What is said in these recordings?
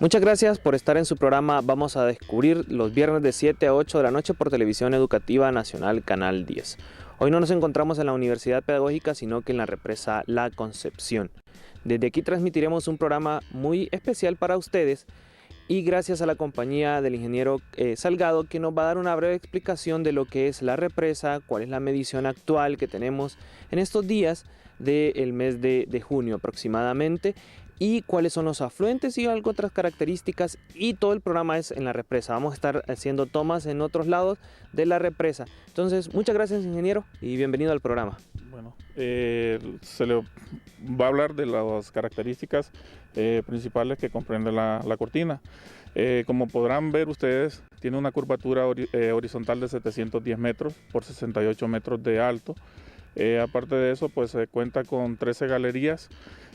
Muchas gracias por estar en su programa Vamos a Descubrir los viernes de 7 a 8 de la noche por Televisión Educativa Nacional Canal 10. Hoy no nos encontramos en la Universidad Pedagógica, sino que en la represa La Concepción. Desde aquí transmitiremos un programa muy especial para ustedes y gracias a la compañía del ingeniero Salgado, que nos va a dar una breve explicación de lo que es la represa, cuál es la medición actual que tenemos en estos días del mes de junio aproximadamente, y cuáles son los afluentes y algo otras características, y todo el programa es en la represa. Vamos a estar haciendo tomas en otros lados de la represa. Entonces, muchas gracias, ingeniero, y bienvenido al programa. Bueno, se le va a hablar de las características principales que comprende la cortina. Como podrán ver ustedes, tiene una curvatura horizontal de 710 metros por 68 metros de alto. Aparte de eso, pues se cuenta con 13 galerías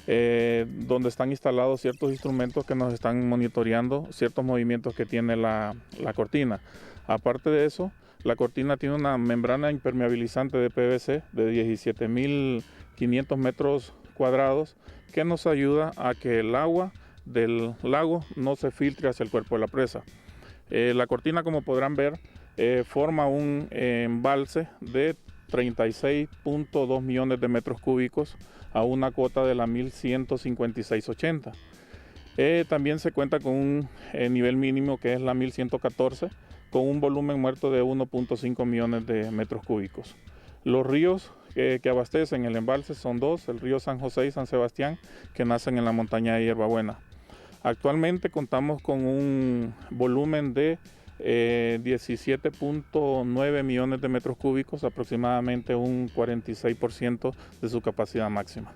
donde están instalados ciertos instrumentos que nos están monitoreando ciertos movimientos que tiene la cortina. Aparte de eso, la cortina tiene una membrana impermeabilizante de PVC de 17.500 metros cuadrados que nos ayuda a que el agua del lago no se filtre hacia el cuerpo de la presa. La cortina, como podrán ver, forma un embalse de 36.2 millones de metros cúbicos a una cuota de la 1156.80. También se cuenta con un nivel mínimo que es la 1114, con un volumen muerto de 1.5 millones de metros cúbicos. Los ríos que abastecen el embalse son dos, el río San José y San Sebastián, que nacen en la montaña de Hierbabuena. Actualmente contamos con un volumen de 17.9 millones de metros cúbicos, aproximadamente un 46% de su capacidad máxima.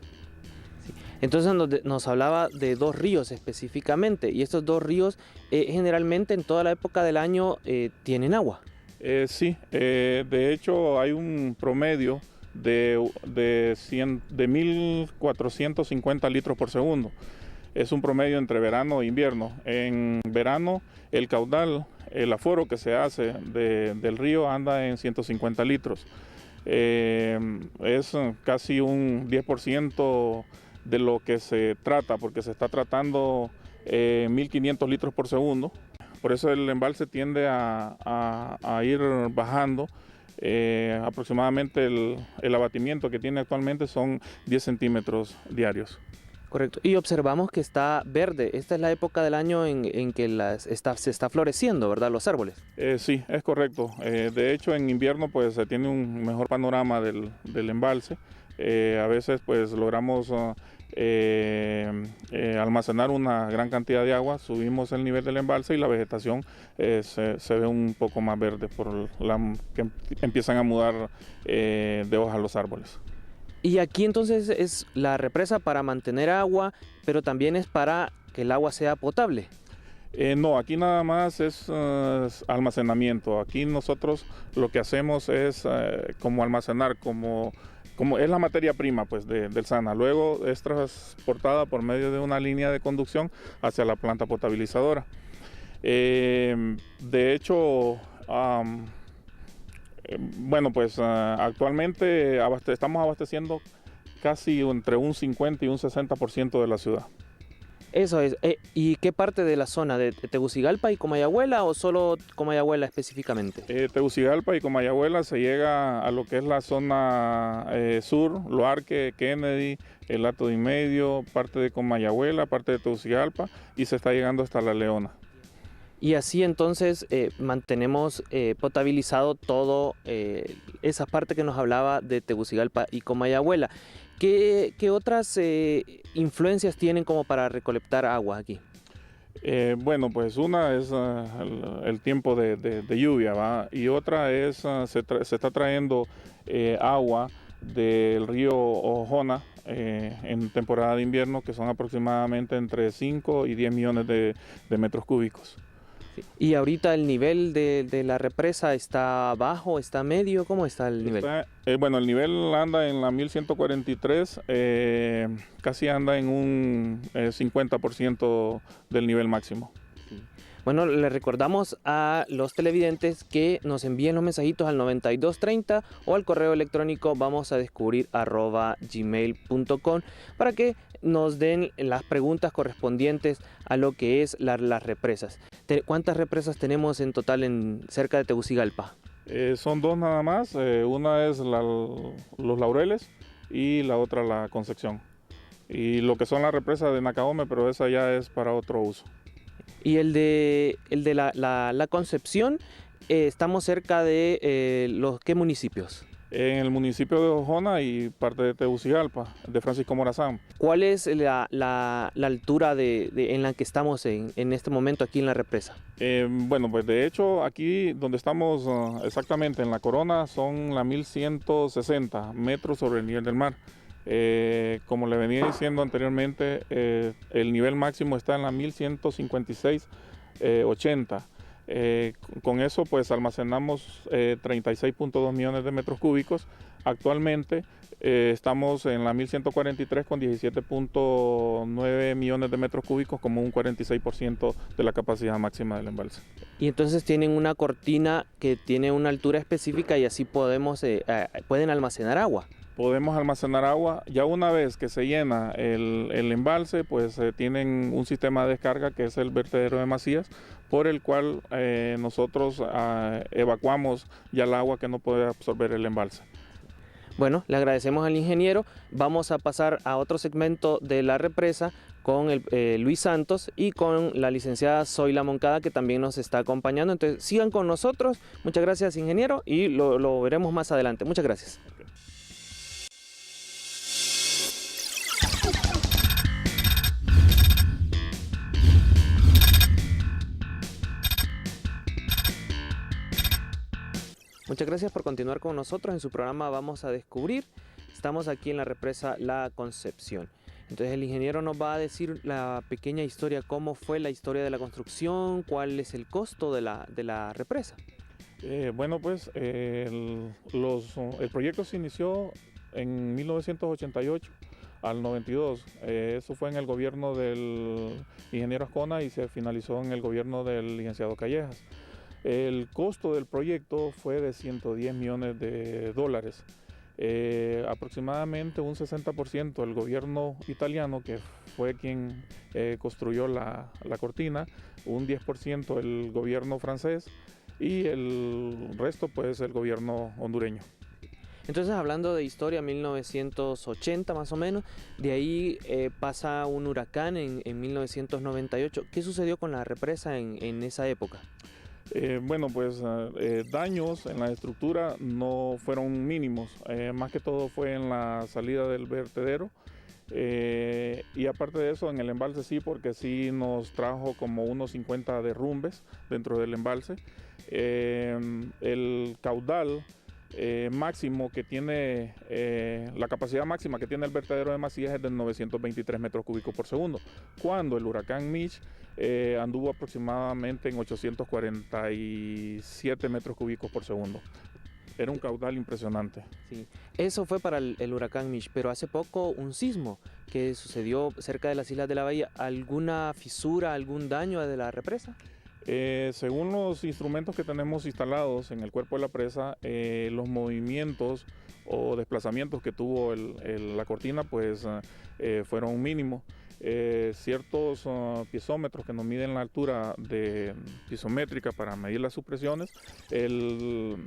Entonces nos hablaba de dos ríos específicamente, y estos dos ríos generalmente en toda la época del año tienen agua. Sí, de hecho hay un promedio de 1.450 litros por segundo. Es un promedio entre verano e invierno. En verano el caudal, el aforo que se hace del río anda en 150 litros. Es casi un 10% de lo que se trata, porque se está tratando 1.500 litros por segundo. Por eso el embalse tiende a ir bajando. Aproximadamente el abatimiento que tiene actualmente son 10 centímetros diarios. Correcto. Y observamos que está verde. Esta es la época del año en que se está floreciendo, ¿verdad? Los árboles. Sí, es correcto. De hecho, en invierno pues se tiene un mejor panorama del embalse. A veces pues logramos almacenar una gran cantidad de agua, subimos el nivel del embalse y la vegetación se ve un poco más verde por que empiezan a mudar de hojas los árboles. Y aquí entonces es la represa para mantener agua, pero también es para que el agua sea potable. No, aquí nada más es almacenamiento. Aquí nosotros lo que hacemos es como almacenar, como es la materia prima pues, del SANA. Luego es transportada por medio de una línea de conducción hacia la planta potabilizadora. De hecho, bueno, pues actualmente estamos abasteciendo casi entre un 50 y un 60% de la ciudad. Eso es. ¿Y qué parte de la zona? ¿De Tegucigalpa y Comayagüela o solo Comayagüela específicamente? Tegucigalpa y Comayagüela se llega a lo que es la zona sur, Loarque, Kennedy, el Hato de Medio, parte de Comayagüela, parte de Tegucigalpa y se está llegando hasta La Leona. Y así entonces mantenemos potabilizado todo esa parte que nos hablaba de Tegucigalpa y Comayagüela. ¿Qué otras influencias tienen como para recolectar agua aquí? Bueno, pues una es el tiempo de lluvia, ¿va? Y otra es se está trayendo agua del río Ojona en temporada de invierno, que son aproximadamente entre 5 y 10 millones de metros cúbicos. ¿Y ahorita el nivel de la represa está bajo, está medio? ¿Cómo está el nivel? Bueno, el nivel anda en la 1143, casi anda en un 50% del nivel máximo. Bueno, le recordamos a los televidentes que nos envíen los mensajitos al 9230 o al correo electrónico vamosadescubrir@gmail.com para que nos den las preguntas correspondientes a lo que es las represas. ¿Cuántas represas tenemos en total cerca de Tegucigalpa? Son dos nada más, una es los Laureles y la otra la Concepción. Y lo que son las represas de Nacaome, pero esa ya es para otro uso. Y el de la Concepción, estamos cerca de ¿qué municipios? En el municipio de Ojona y parte de Tegucigalpa, de Francisco Morazán. ¿Cuál es la altura en la que estamos en este momento aquí en la represa? Bueno, pues de hecho aquí donde estamos exactamente en la corona son las 1160 metros sobre el nivel del mar. Como le venía diciendo anteriormente, el nivel máximo está en la 1156,80. Con eso pues almacenamos 36.2 millones de metros cúbicos. Actualmente estamos en la 1143 con 17.9 millones de metros cúbicos, como un 46% de la capacidad máxima del embalse. Y entonces tienen una cortina que tiene una altura específica y así pueden almacenar agua. Podemos almacenar agua. Ya una vez que se llena el embalse, pues tienen un sistema de descarga que es el vertedero de Macías, por el cual nosotros evacuamos ya el agua que no puede absorber el embalse. Bueno, le agradecemos al ingeniero. Vamos a pasar a otro segmento de la represa con Luis Santos y con la licenciada Zoila Moncada, que también nos está acompañando. Entonces sigan con nosotros. Muchas gracias, ingeniero, y lo veremos más adelante. Muchas gracias. Muchas gracias por continuar con nosotros en su programa Vamos a Descubrir. Estamos aquí en la represa La Concepción. Entonces el ingeniero nos va a decir la pequeña historia, cómo fue la historia de la construcción, cuál es el costo de la represa. Bueno, pues el proyecto se inició en 1988 al 92. Eso fue en el gobierno del ingeniero Ascona y se finalizó en el gobierno del licenciado Callejas. El costo del proyecto fue de 110 millones de dólares. Aproximadamente un 60% el gobierno italiano, que fue quien construyó la cortina, un 10% el gobierno francés y el resto pues el gobierno hondureño. Entonces, hablando de historia, 1980 más o menos, de ahí pasa un huracán en 1998. ¿Qué sucedió con la represa en esa época? Bueno, pues daños en la estructura no fueron mínimos, más que todo fue en la salida del vertedero y aparte de eso en el embalse sí, porque sí nos trajo como unos 50 derrumbes dentro del embalse. El caudal máximo que tiene, la capacidad máxima que tiene el vertedero de Macías es de 923 metros cúbicos por segundo, cuando el huracán Mitch anduvo aproximadamente en 847 metros cúbicos por segundo. Era un caudal impresionante. Sí, eso fue para el huracán Mitch, pero hace poco un sismo que sucedió cerca de las Islas de la Bahía. ¿Alguna fisura, algún daño de la represa? Según los instrumentos que tenemos instalados en el cuerpo de la presa, los movimientos o desplazamientos que tuvo la cortina pues fueron mínimos. Ciertos piezómetros que nos miden la altura pisométrica para medir las supresiones, el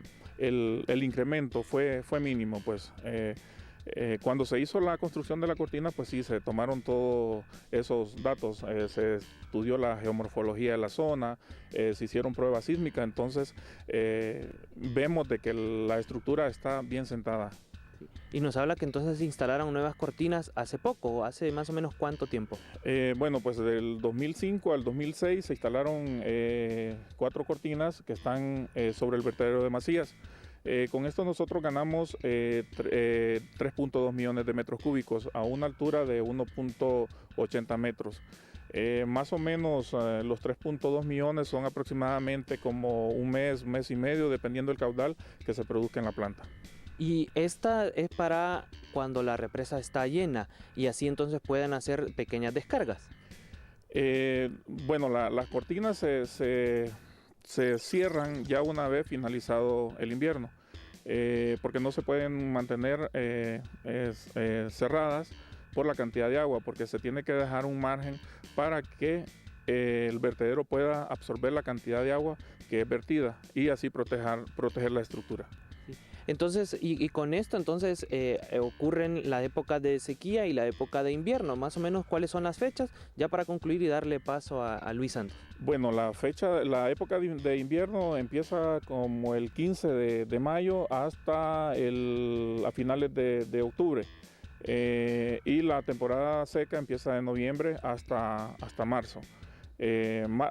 incremento fue mínimo, pues. Cuando se hizo la construcción de la cortina, pues sí, se tomaron todos esos datos, se estudió la geomorfología de la zona, se hicieron pruebas sísmicas, entonces vemos de que la estructura está bien sentada. Y nos habla que entonces se instalaron nuevas cortinas hace poco, ¿hace más o menos cuánto tiempo? Bueno, pues del 2005 al 2006 se instalaron 4 cortinas que están sobre el vertedero de Macías. Con esto nosotros ganamos 3.2 millones de metros cúbicos a una altura de 1.80 metros. Más o menos los 3.2 millones son aproximadamente como un mes y medio, dependiendo del caudal que se produzca en la planta. Y esta es para cuando la represa está llena y así entonces pueden hacer pequeñas descargas. Bueno, las cortinas se cierran ya una vez finalizado el invierno, porque no se pueden mantener cerradas por la cantidad de agua, porque se tiene que dejar un margen para que el vertedero pueda absorber la cantidad de agua que es vertida y así proteger la estructura. Entonces, y con esto entonces ocurren la época de sequía y la época de invierno. Más o menos, ¿cuáles son las fechas? Ya para concluir y darle paso a Luis Santos. Bueno, la época de invierno empieza como el 15 de mayo hasta a finales de octubre. Y la temporada seca empieza de noviembre hasta marzo,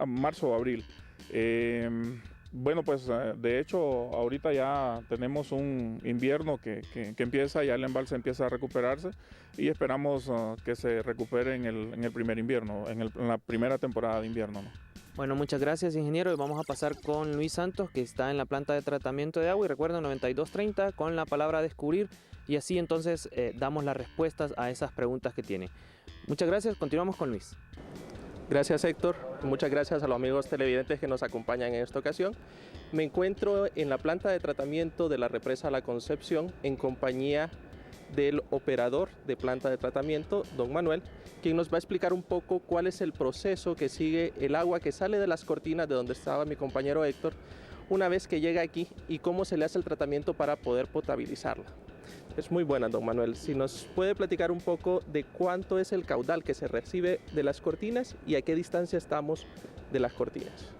marzo o abril. Bueno, pues de hecho ahorita ya tenemos un invierno que empieza, ya el embalse empieza a recuperarse y esperamos que se recupere en el primer invierno, en la primera temporada de invierno, ¿no? Bueno, muchas gracias, ingeniero, y vamos a pasar con Luis Santos, que está en la planta de tratamiento de agua, y recuerden 9230 con la palabra descubrir, y así entonces damos las respuestas a esas preguntas que tiene. Muchas gracias, continuamos con Luis. Gracias, Héctor. Muchas gracias a los amigos televidentes que nos acompañan en esta ocasión. Me encuentro en la planta de tratamiento de la represa La Concepción en compañía del operador de planta de tratamiento, don Manuel, quien nos va a explicar un poco cuál es el proceso que sigue el agua que sale de las cortinas de donde estaba mi compañero Héctor una vez que llega aquí y cómo se le hace el tratamiento para poder potabilizarla. Es muy buena, don Manuel. Si nos puede platicar un poco de cuánto es el caudal que se recibe de las cortinas y a qué distancia estamos de las cortinas.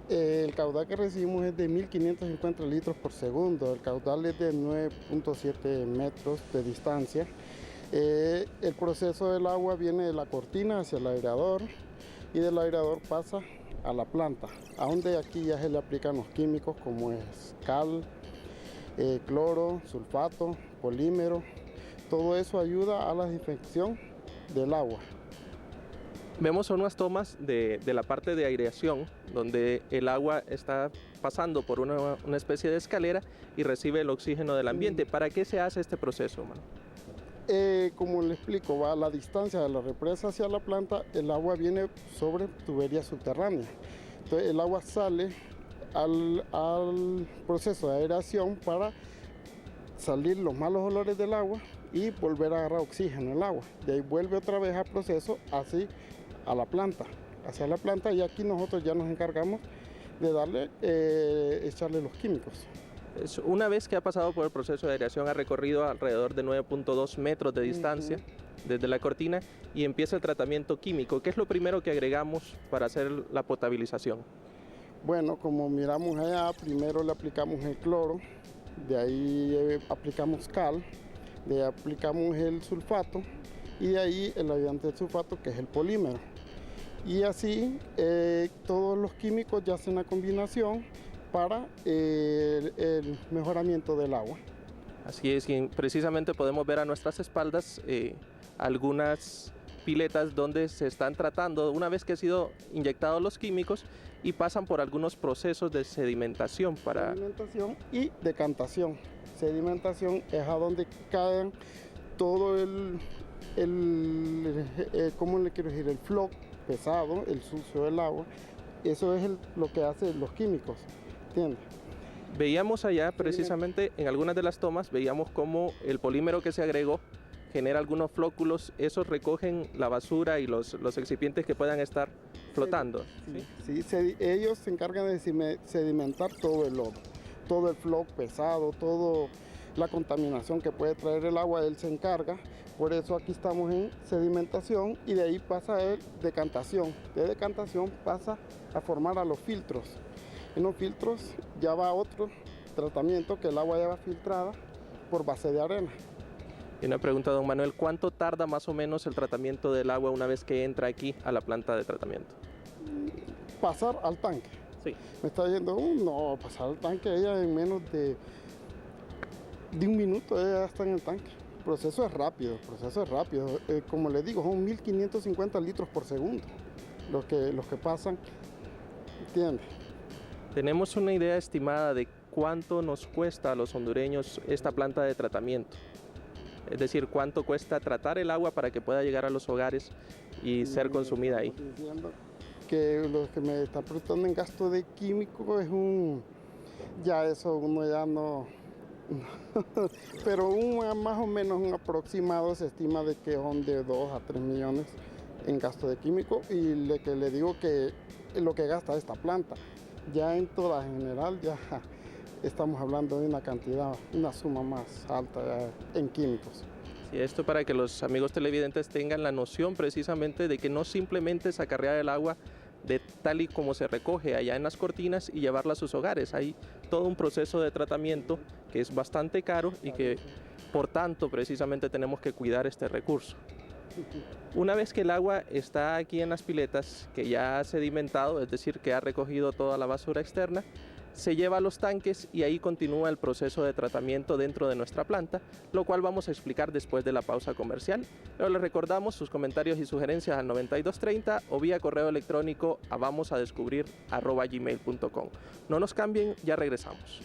El caudal que recibimos es de 1.550 litros por segundo. El caudal es de 9.7 metros de distancia. El proceso del agua viene de la cortina hacia el aireador y del aireador pasa a la planta, a donde aquí ya se le aplican los químicos como es cal, cloro, sulfato, polímero. Todo eso ayuda a la desinfección del agua. Vemos unas tomas de la parte de aireación, donde el agua está pasando por una especie de escalera y recibe el oxígeno del ambiente. ¿Para qué se hace este proceso, Manu? Como le explico, va a la distancia de la represa hacia la planta, el agua viene sobre tubería subterránea. Entonces el agua sale al proceso de aireación para salir los malos olores del agua y volver a agarrar oxígeno el agua. De ahí vuelve otra vez al proceso así a la planta, hacia la planta, y aquí nosotros ya nos encargamos de echarle los químicos. Una vez que ha pasado por el proceso de aireación, ha recorrido alrededor de 9.2 metros de distancia desde la cortina y empieza el tratamiento químico. ¿Qué es lo primero que agregamos para hacer la potabilización? Bueno, como miramos allá, primero le aplicamos el cloro, de ahí aplicamos cal, de ahí aplicamos el sulfato y de ahí el ayudante del sulfato, que es el polímero. Y así todos los químicos ya hacen la combinación para el mejoramiento del agua. Así es, y precisamente podemos ver a nuestras espaldas algunas piletas donde se están tratando una vez que han sido inyectados los químicos y pasan por algunos procesos de sedimentación Sedimentación y decantación. Sedimentación es a donde caen todo ¿cómo le quiero decir? El floc pesado, el sucio del agua. Eso es lo que hacen los químicos, ¿entiendes? Veíamos allá precisamente en algunas de las tomas, veíamos cómo el polímero que se agregó genera algunos flóculos, esos recogen la basura y los excipientes que puedan estar flotando. Sí, ellos se encargan de sedimentar todo el lodo, todo el floc pesado, toda la contaminación que puede traer el agua, él se encarga. Por eso aquí estamos en sedimentación y de ahí pasa a decantación. De decantación pasa a formar a los filtros. En los filtros ya va otro tratamiento, que el agua ya va filtrada por base de arena. Y una pregunta, don Manuel, ¿cuánto tarda más o menos el tratamiento del agua una vez que entra aquí a la planta de tratamiento? Pasar al tanque. Sí. Me está diciendo, no, pasar al tanque, ella en menos de un minuto ella ya está en el tanque. El proceso es rápido, como les digo, son 1.550 litros por segundo los que pasan, ¿entiendes? Tenemos una idea estimada de cuánto nos cuesta a los hondureños esta planta de tratamiento. es decir, cuánto cuesta tratar el agua para que pueda llegar a los hogares y ser consumida ahí. Diciendo que lo que me está preguntando en gasto de químico es ya eso uno ya no, pero más o menos un aproximado se estima de que son de 2 a 3 millones en gasto de químico, y le digo que lo que gasta esta planta, ya en toda general ya estamos hablando de una cantidad, una suma más alta ya en químicos. Y esto para que los amigos televidentes tengan la noción precisamente de que no simplemente es acarrear el agua de tal y como se recoge allá en las cortinas y llevarla a sus hogares. Hay todo un proceso de tratamiento que es bastante caro y que por tanto precisamente tenemos que cuidar este recurso. Una vez que el agua está aquí en las piletas, que ya ha sedimentado, es decir, que ha recogido toda la basura externa, se lleva a los tanques y ahí continúa el proceso de tratamiento dentro de nuestra planta, lo cual vamos a explicar después de la pausa comercial. Pero les recordamos sus comentarios y sugerencias al 9230 o vía correo electrónico a vamosadescubrir@gmail.com. No nos cambien, ya regresamos.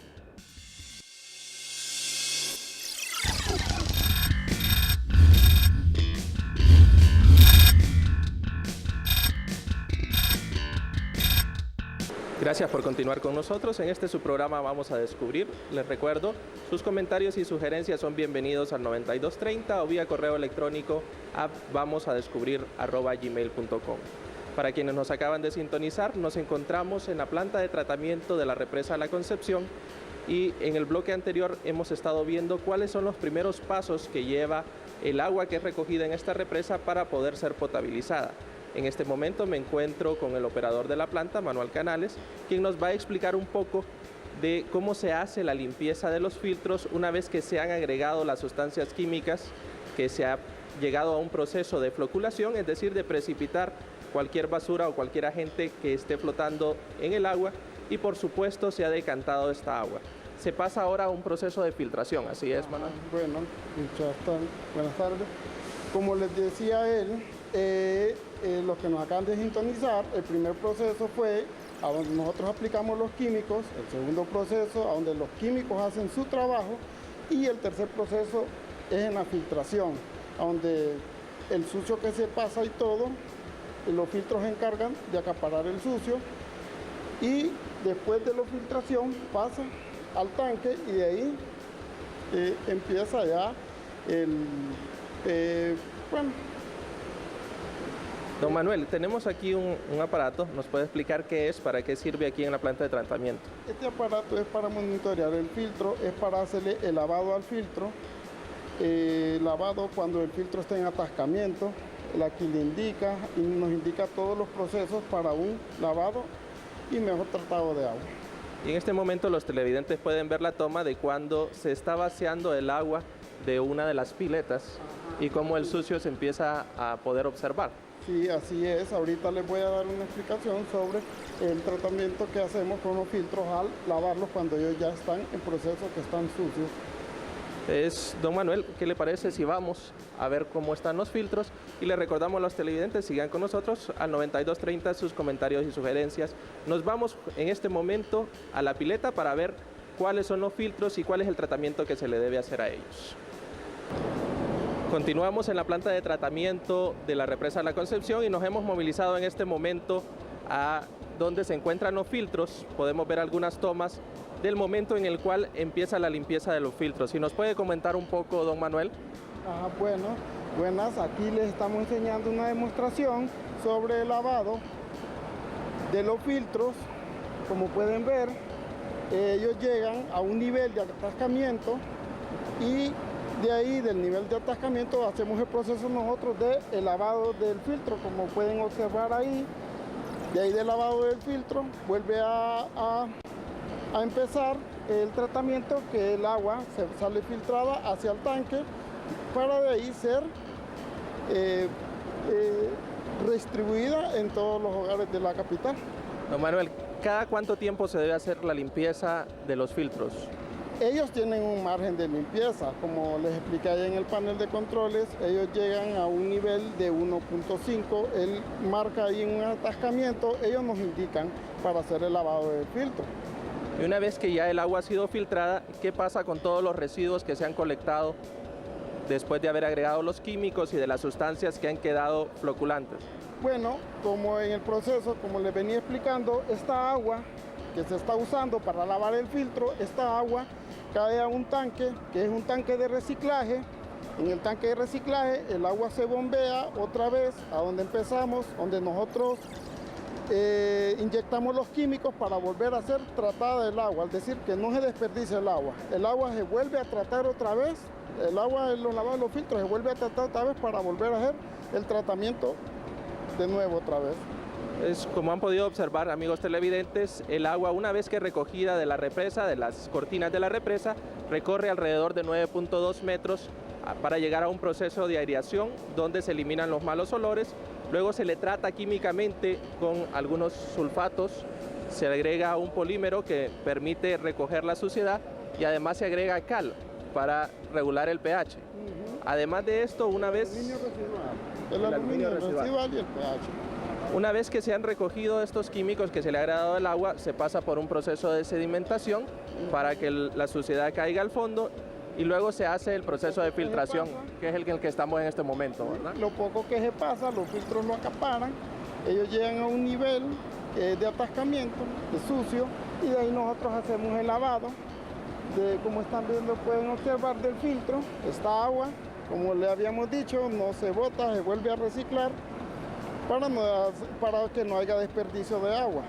Gracias por continuar con nosotros. En su programa Vamos a Descubrir. Les recuerdo, sus comentarios y sugerencias son bienvenidos al 9230 o vía correo electrónico a vamosadescubrir@gmail.com. Para quienes nos acaban de sintonizar, nos encontramos en la planta de tratamiento de la represa La Concepción y en el bloque anterior hemos estado viendo cuáles son los primeros pasos que lleva el agua que es recogida en esta represa para poder ser potabilizada. En este momento me encuentro con el operador de la planta, Manuel Canales, quien nos va a explicar un poco de cómo se hace la limpieza de los filtros una vez que se han agregado las sustancias químicas, que se ha llegado a un proceso de floculación, es decir, de precipitar cualquier basura o cualquier agente que esté flotando en el agua y por supuesto se ha decantado esta agua. Se pasa ahora a un proceso de filtración, ¿así es, Manuel? Bueno, buenas tardes. Como les decía él, los que nos acaban de sintonizar, el primer proceso fue a donde nosotros aplicamos los químicos, el segundo proceso a donde los químicos hacen su trabajo y el tercer proceso es en la filtración, a donde el sucio que se pasa y todo, los filtros se encargan de acaparar el sucio y después de la filtración pasa al tanque y de ahí empieza ya bueno. Don Manuel, tenemos aquí un aparato, ¿nos puede explicar qué es, para qué sirve aquí en la planta de tratamiento? Este aparato es para monitorear el filtro, es para hacerle el lavado al filtro, lavado cuando el filtro está en atascamiento, aquí le indica y nos indica todos los procesos para un lavado y mejor tratado de agua. Y en este momento los televidentes pueden ver la toma de cuando se está vaciando el agua de una de las piletas y cómo el sucio se empieza a poder observar. Sí, así es. Ahorita les voy a dar una explicación sobre el tratamiento que hacemos con los filtros al lavarlos cuando ellos ya están en proceso, que están sucios. Don Manuel, ¿qué le parece si vamos a ver cómo están los filtros? Y le recordamos a los televidentes, sigan con nosotros al 9230 sus comentarios y sugerencias. Nos vamos en este momento a la pileta para ver cuáles son los filtros y cuál es el tratamiento que se le debe hacer a ellos. Continuamos en la planta de tratamiento de la represa La Concepción y nos hemos movilizado en este momento a donde se encuentran los filtros. Podemos ver algunas tomas del momento en el cual empieza la limpieza de los filtros. Si nos puede comentar un poco, don Manuel. Bueno, buenas. Aquí les estamos enseñando una demostración sobre el lavado de los filtros. Como pueden ver, ellos llegan a un nivel de atascamiento y de ahí, del nivel de atascamiento, hacemos el proceso nosotros de el lavado del filtro, como pueden observar ahí. De ahí del lavado del filtro vuelve a empezar el tratamiento, que el agua se sale filtrada hacia el tanque para de ahí ser redistribuida en todos los hogares de la capital. Don Manuel, ¿cada cuánto tiempo se debe hacer la limpieza de los filtros? Ellos tienen un margen de limpieza, como les expliqué ahí en el panel de controles, ellos llegan a un nivel de 1.5, él marca ahí un atascamiento, ellos nos indican para hacer el lavado del filtro. Y una vez que ya el agua ha sido filtrada, ¿qué pasa con todos los residuos que se han colectado después de haber agregado los químicos y de las sustancias que han quedado floculantes? Bueno, como en el proceso, como les venía explicando, esta agua que se está usando para lavar el filtro, esta agua cae a un tanque, que es un tanque de reciclaje. En el tanque de reciclaje el agua se bombea otra vez a donde empezamos, donde nosotros inyectamos los químicos para volver a ser tratada el agua, es decir, que no se desperdicia el agua. El agua se vuelve a tratar otra vez, el agua en los lavados de los filtros se vuelve a tratar otra vez para volver a hacer el tratamiento de nuevo otra vez. Como han podido observar, amigos televidentes, el agua, una vez que es recogida de la represa, de las cortinas de la represa, recorre alrededor de 9.2 metros para llegar a un proceso de aireación donde se eliminan los malos olores. Luego se le trata químicamente con algunos sulfatos, se agrega un polímero que permite recoger la suciedad y además se agrega cal para regular el pH. Además de esto, una vez... El aluminio residual y el pH. Una vez que se han recogido estos químicos que se le ha agregado al agua, se pasa por un proceso de sedimentación para que la suciedad caiga al fondo y luego se hace el proceso de filtración, que es el que estamos en este momento, ¿verdad? Lo poco que se pasa, los filtros lo acaparan, ellos llegan a un nivel que es de atascamiento, de sucio, y de ahí nosotros hacemos el lavado. Como están viendo, pueden observar del filtro, esta agua, como le habíamos dicho, no se bota, se vuelve a reciclar para que no haya desperdicio de agua.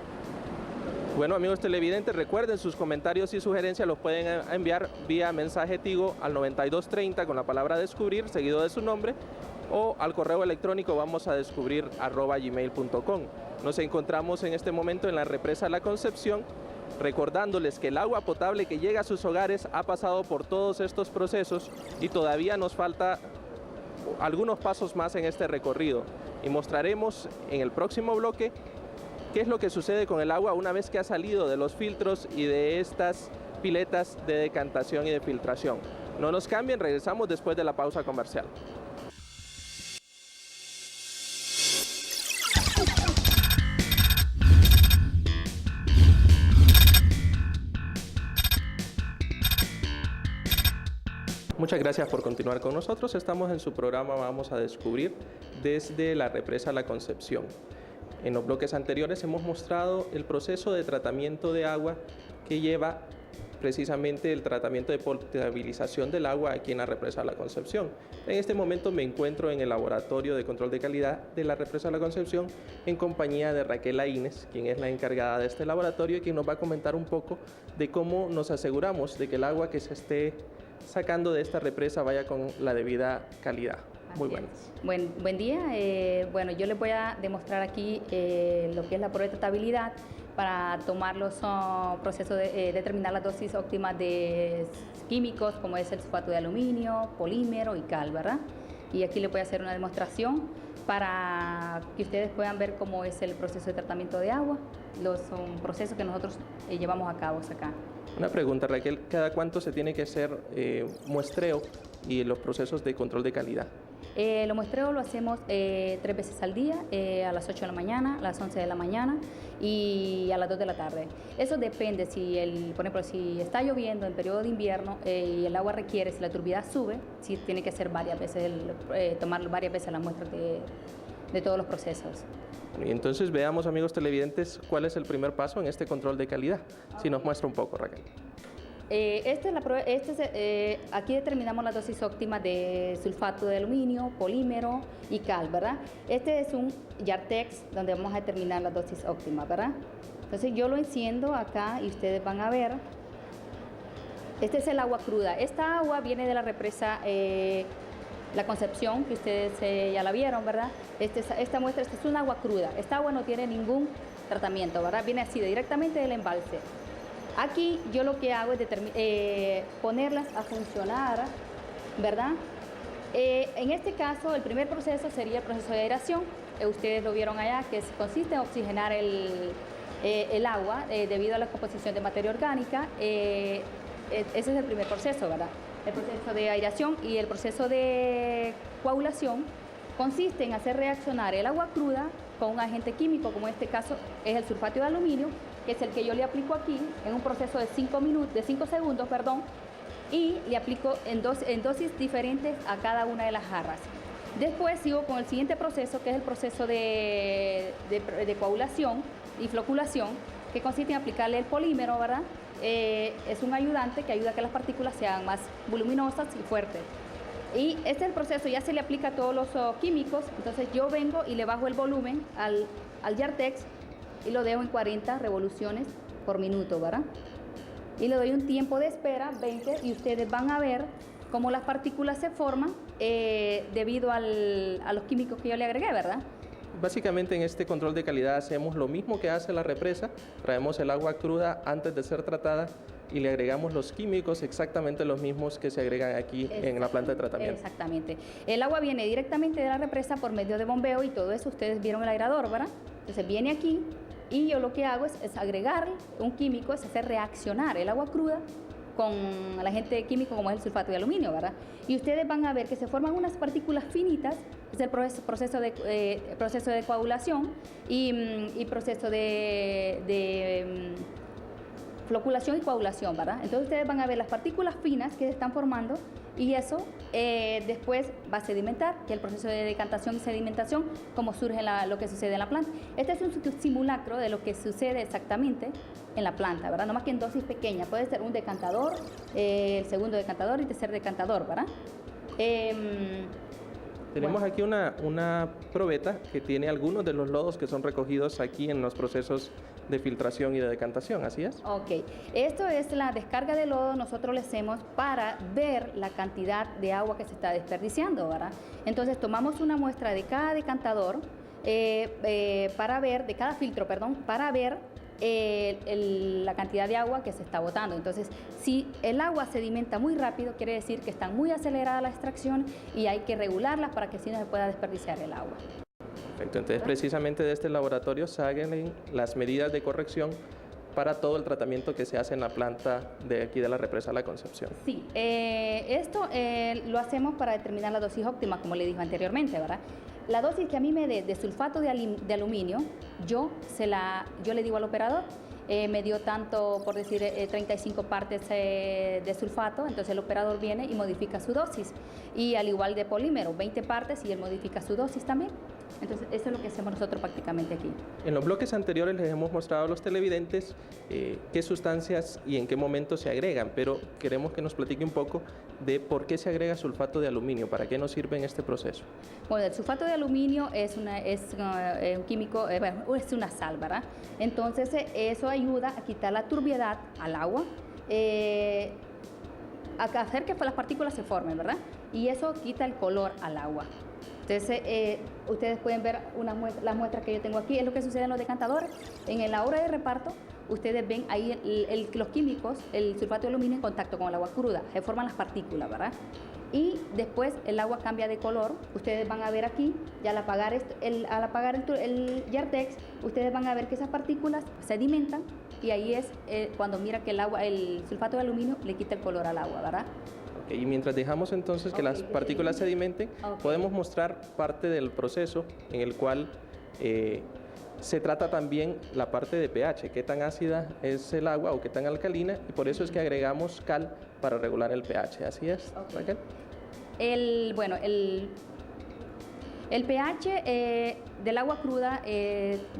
Bueno, amigos televidentes, recuerden sus comentarios y sugerencias los pueden enviar vía mensaje Tigo al 9230 con la palabra descubrir seguido de su nombre o al correo electrónico vamosadescubrir@gmail.com. Nos encontramos en este momento en la represa La Concepción, recordándoles que el agua potable que llega a sus hogares ha pasado por todos estos procesos y todavía nos falta algunos pasos más en este recorrido y mostraremos en el próximo bloque qué es lo que sucede con el agua una vez que ha salido de los filtros y de estas piletas de decantación y de filtración. No nos cambien, regresamos después de la pausa comercial. Muchas gracias por continuar con nosotros. Estamos en su programa Vamos a Descubrir desde la represa La Concepción. En los bloques anteriores hemos mostrado el proceso de tratamiento de agua que lleva precisamente el tratamiento de potabilización del agua aquí en la represa La Concepción. En este momento me encuentro en el laboratorio de control de calidad de la represa La Concepción en compañía de Raquel Laínez, quien es la encargada de este laboratorio y quien nos va a comentar un poco de cómo nos aseguramos de que el agua que se esté sacando de esta represa vaya con la debida calidad. Muy buenas. Buen día. Bueno, yo les voy a demostrar aquí lo que es la prueba de tratabilidad para tomar los procesos de determinar las dosis óptimas de químicos como es el sulfato de aluminio, polímero y cal, ¿verdad? Y aquí les voy a hacer una demostración para que ustedes puedan ver cómo es el proceso de tratamiento de agua. Son procesos que nosotros llevamos a cabo acá. Una pregunta, Raquel, ¿cada cuánto se tiene que hacer muestreo y los procesos de control de calidad? Los muestreos lo hacemos 3 veces al día, a las 8 de la mañana, a las 11 de la mañana y a las 2 de la tarde. Eso depende, por ejemplo, si está lloviendo en periodo de invierno y el agua requiere, si la turbidez sube, sí tiene que hacer varias veces, tomar varias veces las muestras de todos los procesos. Y entonces veamos, amigos televidentes, cuál es el primer paso en este control de calidad. Si nos muestra un poco, Raquel. Aquí determinamos la dosis óptima de sulfato de aluminio, polímero y cal, ¿verdad? Este es un Yartex donde vamos a determinar la dosis óptima, ¿verdad? Entonces yo lo enciendo acá y ustedes van a ver. Este es el agua cruda. Esta agua viene de la represa La Concepción, que ustedes ya la vieron, ¿verdad? Esta muestra, esta es un agua cruda. Esta agua no tiene ningún tratamiento, ¿verdad? Viene así directamente del embalse. Aquí yo lo que hago es ponerlas a funcionar, ¿verdad? En este caso, el primer proceso sería el proceso de aireación. Ustedes lo vieron allá, que consiste en oxigenar el agua debido a la composición de materia orgánica. Ese es el primer proceso, ¿verdad? El proceso de aireación y el proceso de coagulación consiste en hacer reaccionar el agua cruda con un agente químico, como en este caso es el sulfato de aluminio, que es el que yo le aplico aquí en un proceso de 5 segundos, y le aplico en dosis diferentes a cada una de las jarras. Después sigo con el siguiente proceso, que es el proceso de coagulación y floculación, que consiste en aplicarle el polímero, ¿verdad? Es un ayudante que ayuda a que las partículas sean más voluminosas y fuertes. Y este es el proceso, ya se le aplica a todos los químicos, entonces yo vengo y le bajo el volumen al Yartex y lo dejo en 40 revoluciones por minuto, ¿verdad? Y le doy un tiempo de espera, 20, y ustedes van a ver cómo las partículas se forman debido a los químicos que yo le agregué, ¿verdad? Básicamente en este control de calidad hacemos lo mismo que hace la represa, traemos el agua cruda antes de ser tratada y le agregamos los químicos exactamente los mismos que se agregan aquí en la planta de tratamiento. Exactamente. El agua viene directamente de la represa por medio de bombeo y todo eso, ustedes vieron el aerador, ¿verdad? Entonces viene aquí y yo lo que hago es agregar un químico, es hacer reaccionar el agua cruda con el agente químico como es el sulfato de aluminio, ¿verdad? Y ustedes van a ver que se forman unas partículas finitas, es el proceso de coagulación y proceso de floculación y coagulación, ¿verdad? Entonces ustedes van a ver las partículas finas que se están formando y eso después va a sedimentar, que es el proceso de decantación y sedimentación, como surge lo que sucede en la planta. Este es un simulacro de lo que sucede exactamente en la planta, ¿verdad? No más que en dosis pequeñas. Puede ser un decantador, el segundo decantador y tercer decantador, ¿verdad? Tenemos aquí una probeta que tiene algunos de los lodos que son recogidos aquí en los procesos de filtración y de decantación, ¿así es? Ok, esto es la descarga de lodo, nosotros le hacemos para ver la cantidad de agua que se está desperdiciando, ¿verdad? Entonces tomamos una muestra de cada decantador, para ver, de cada filtro, perdón, para ver la cantidad de agua que se está botando. Entonces, si el agua sedimenta muy rápido, quiere decir que está muy acelerada la extracción y hay que regularlas para que así no se pueda desperdiciar el agua. Perfecto, entonces precisamente de este laboratorio salen las medidas de corrección para todo el tratamiento que se hace en la planta de aquí de la represa La Concepción. Sí, esto lo hacemos para determinar la dosis óptima, como le dije anteriormente, ¿verdad? La dosis que a mí me dé de sulfato de aluminio, yo le digo al operador, me dio tanto, por decir, 35 partes de sulfato, entonces el operador viene y modifica su dosis. Y al igual de polímero, 20 partes y él modifica su dosis también. Entonces, eso es lo que hacemos nosotros prácticamente aquí. En los bloques anteriores les hemos mostrado a los televidentes qué sustancias y en qué momento se agregan, pero queremos que nos platique un poco de por qué se agrega sulfato de aluminio, para qué nos sirve en este proceso. Bueno, el sulfato de aluminio es un químico, es una sal, ¿verdad? Entonces, eso ayuda a quitar la turbiedad al agua, a hacer que las partículas se formen, ¿verdad? Y eso quita el color al agua. Entonces, ustedes pueden ver las muestras que yo tengo aquí, es lo que sucede en los decantadores. En la hora de reparto, ustedes ven ahí los químicos, el sulfato de aluminio en contacto con el agua cruda, se forman las partículas, ¿verdad? Y después el agua cambia de color, ustedes van a ver aquí, ya al apagar el Yartex, ustedes van a ver que esas partículas sedimentan y ahí es cuando mira que el sulfato de aluminio le quita el color al agua, ¿verdad? Y mientras dejamos entonces que las partículas sedimenten, podemos mostrar parte del proceso en el cual se trata también la parte de pH, qué tan ácida es el agua o qué tan alcalina, y por eso es que agregamos cal para regular el pH. ¿Así es, Raquel? El pH del agua cruda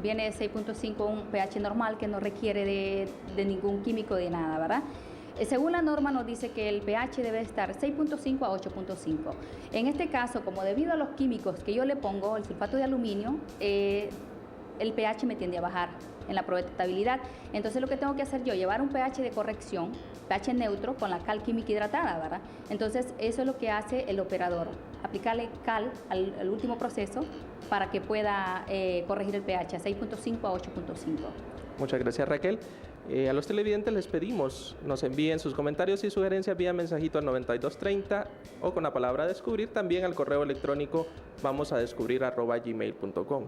viene de 6.5, un pH normal que no requiere de ningún químico, de nada, ¿verdad? Según la norma nos dice que el pH debe estar 6.5 a 8.5. En este caso, como debido a los químicos que yo le pongo, el sulfato de aluminio, el pH me tiende a bajar en la probabilidad. Entonces lo que tengo que hacer yo, llevar un pH de corrección, pH neutro con la cal química hidratada, ¿verdad? Entonces eso es lo que hace el operador, aplicarle cal al último proceso para que pueda corregir el pH a 6.5 a 8.5. Muchas gracias, Raquel. A los televidentes les pedimos nos envíen sus comentarios y sugerencias vía mensajito al 9230 o con la palabra descubrir, también al correo electrónico vamosadescubrir@gmail.com.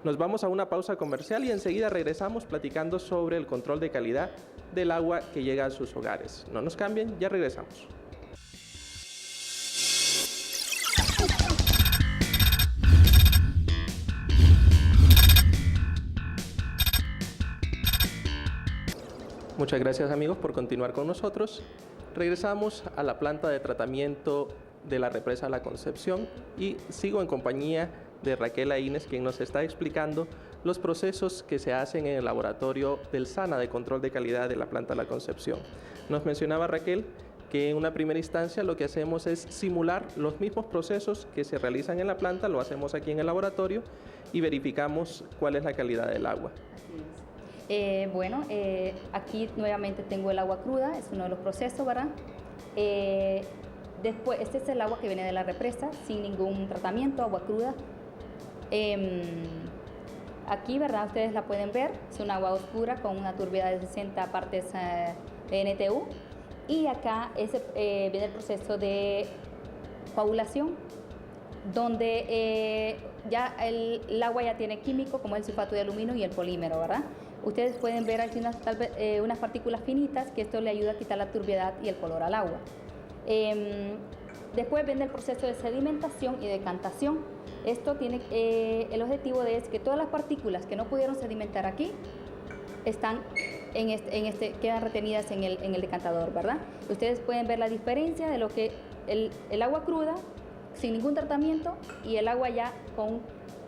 Nos vamos a una pausa comercial y enseguida regresamos platicando sobre el control de calidad del agua que llega a sus hogares. No nos cambien, ya regresamos. Muchas gracias, amigos, por continuar con nosotros. Regresamos a la planta de tratamiento de la represa La Concepción y sigo en compañía de Raquel Aínez, quien nos está explicando los procesos que se hacen en el laboratorio del SANA de control de calidad de la planta La Concepción. Nos mencionaba Raquel que en una primera instancia lo que hacemos es simular los mismos procesos que se realizan en la planta, lo hacemos aquí en el laboratorio y verificamos cuál es la calidad del agua. Así es. Aquí nuevamente tengo el agua cruda, es uno de los procesos, ¿verdad? Después, este es el agua que viene de la represa, sin ningún tratamiento, agua cruda. Aquí, ¿verdad? Ustedes la pueden ver, es un agua oscura con una turbidez de 60 partes NTU. Y acá viene el proceso de coagulación, donde el agua ya tiene químico, como el sulfato de aluminio y el polímero, ¿verdad? Ustedes pueden ver aquí unas partículas finitas, que esto le ayuda a quitar la turbiedad y el color al agua. Después viene el proceso de sedimentación y decantación. Esto tiene el objetivo es que todas las partículas que no pudieron sedimentar aquí están quedan retenidas en el decantador, ¿verdad? Ustedes pueden ver la diferencia de lo que el agua cruda sin ningún tratamiento y el agua ya con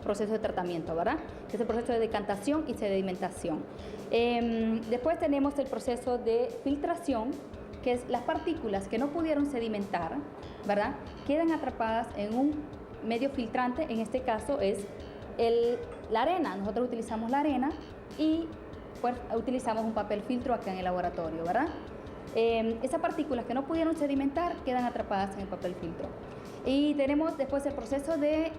proceso de tratamiento, ¿verdad? Que es el proceso de decantación y sedimentación. Después tenemos el proceso de filtración, que es las partículas que no pudieron sedimentar, ¿verdad? Quedan atrapadas en un medio filtrante, en este caso es la arena. Nosotros utilizamos la arena y pues utilizamos un papel filtro acá en el laboratorio, ¿verdad? Esas partículas que no pudieron sedimentar quedan atrapadas en el papel filtro. Y tenemos después el proceso de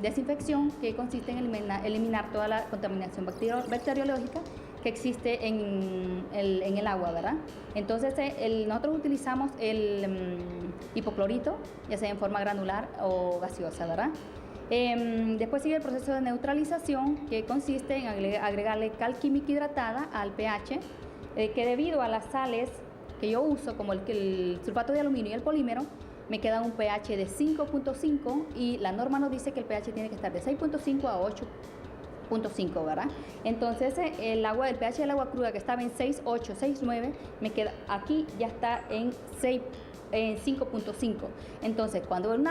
desinfección, que consiste en eliminar toda la contaminación bacteriológica que existe en el agua, ¿verdad? Entonces nosotros utilizamos el hipoclorito, ya sea en forma granular o gaseosa, ¿verdad? Después sigue el proceso de neutralización, que consiste en agregarle cal química hidratada al pH, que debido a las sales que yo uso, como el sulfato de aluminio y el polímero, me queda un pH de 5.5 y la norma nos dice que el pH tiene que estar de 6.5 a 8.5, ¿verdad? Entonces el pH del agua cruda, que estaba en 6.8, 6.9, me queda aquí, ya está en 5.5. Entonces, cuando el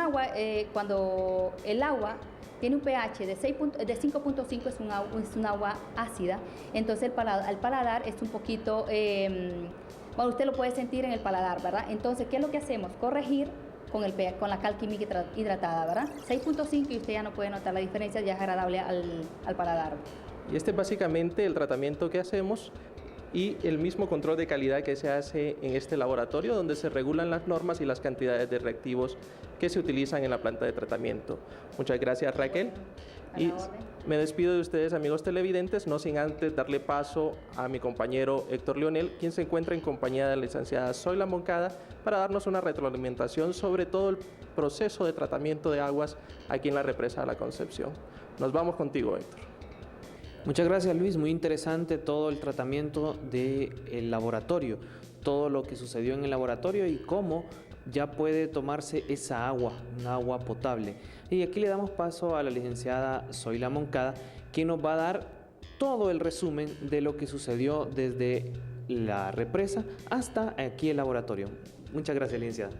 agua tiene un pH de 5.5, es un agua ácida. Entonces, al paladar es un poquito, bueno, usted lo puede sentir en el paladar, ¿verdad? Entonces, ¿qué es lo que hacemos? Corregir con la cal química hidratada, ¿verdad? 6.5 y usted ya no puede notar la diferencia, ya es agradable al paladar. Y este es básicamente el tratamiento que hacemos y el mismo control de calidad que se hace en este laboratorio, donde se regulan las normas y las cantidades de reactivos que se utilizan en la planta de tratamiento. Muchas gracias, Raquel. Y me despido de ustedes, amigos televidentes, no sin antes darle paso a mi compañero Héctor Leonel, quien se encuentra en compañía de la licenciada Zoila Moncada, para darnos una retroalimentación sobre todo el proceso de tratamiento de aguas aquí en la represa La Concepción. Nos vamos contigo, Héctor. Muchas gracias, Luis. Muy interesante todo el tratamiento del laboratorio, todo lo que sucedió en el laboratorio y cómo ya puede tomarse esa agua, una agua potable. Y aquí le damos paso a la licenciada Zoila Moncada, quien nos va a dar todo el resumen de lo que sucedió desde la represa hasta aquí el laboratorio. Muchas gracias, licenciada.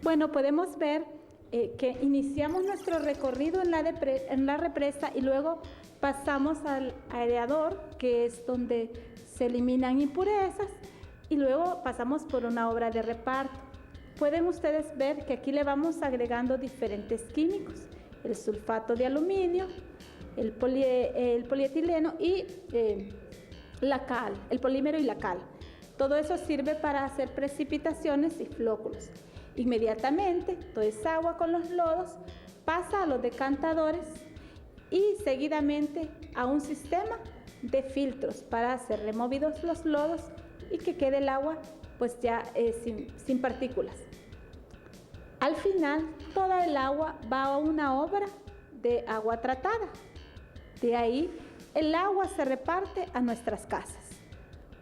Bueno, podemos ver que iniciamos nuestro recorrido en la represa y luego pasamos al aireador, que es donde se eliminan impurezas, y luego pasamos por una obra de reparto. Pueden ustedes ver que aquí le vamos agregando diferentes químicos, el sulfato de aluminio, el polietileno y la cal, el polímero y la cal. Todo eso sirve para hacer precipitaciones y flóculos. Inmediatamente, toda esa agua con los lodos pasa a los decantadores y seguidamente a un sistema de filtros para ser removidos los lodos y que quede el agua pues ya sin partículas. Al final, toda el agua va a una obra de agua tratada. De ahí, el agua se reparte a nuestras casas.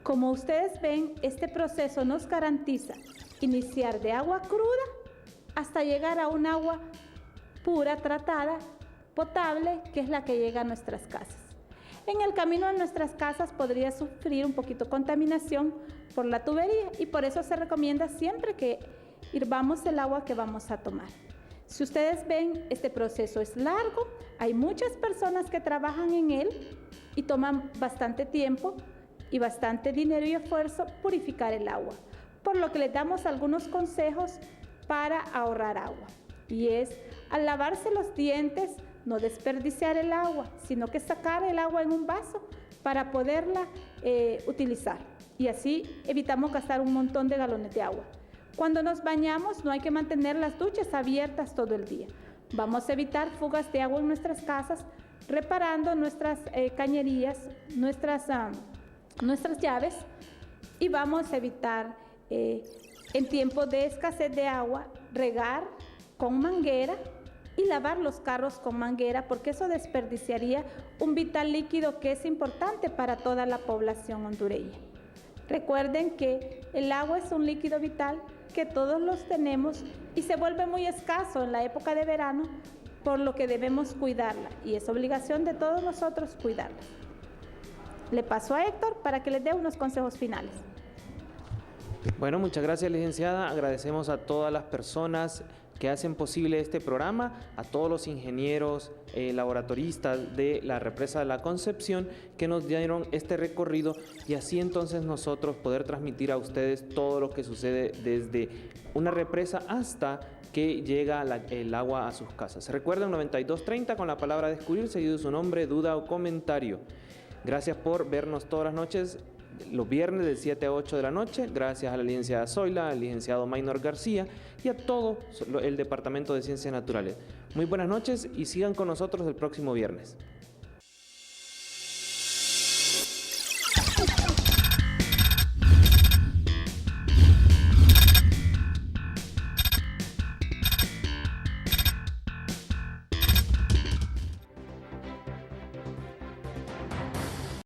Como ustedes ven, este proceso nos garantiza iniciar de agua cruda hasta llegar a un agua pura, tratada, potable, que es la que llega a nuestras casas. en el camino a nuestras casas podría sufrir un poquito contaminación por la tubería y por eso se recomienda siempre que hirvamos el agua que vamos a tomar. Si ustedes ven, este proceso es largo, hay muchas personas que trabajan en él y toman bastante tiempo y bastante dinero y esfuerzo purificar el agua, por lo que les damos algunos consejos para ahorrar agua. Y es, al lavarse los dientes, no desperdiciar el agua, sino que sacar el agua en un vaso para poderla utilizar. Y así evitamos gastar un montón de galones de agua. Cuando nos bañamos, no hay que mantener las duchas abiertas todo el día. Vamos a evitar fugas de agua en nuestras casas, reparando nuestras cañerías, nuestras llaves, y vamos a evitar en tiempo de escasez de agua regar con manguera y lavar los carros con manguera, porque eso desperdiciaría un vital líquido que es importante para toda la población hondureña. Recuerden que el agua es un líquido vital que todos los tenemos y se vuelve muy escaso en la época de verano, por lo que debemos cuidarla y es obligación de todos nosotros cuidarla. Le paso a Héctor para que les dé unos consejos finales. Bueno, muchas gracias, licenciada. Agradecemos a todas las personas que hacen posible este programa, a todos los ingenieros, laboratoristas de la represa de la Concepción que nos dieron este recorrido y así entonces nosotros poder transmitir a ustedes todo lo que sucede desde una represa hasta que llega el agua a sus casas. Recuerden 9230 con la palabra descubrir, seguido de su nombre, duda o comentario. Gracias por vernos todas las noches, los viernes de 7 a 8 de la noche. Gracias a la licenciada Zoila, al licenciado Maynor García y a todo el Departamento de Ciencias Naturales. Muy buenas noches y sigan con nosotros el próximo viernes.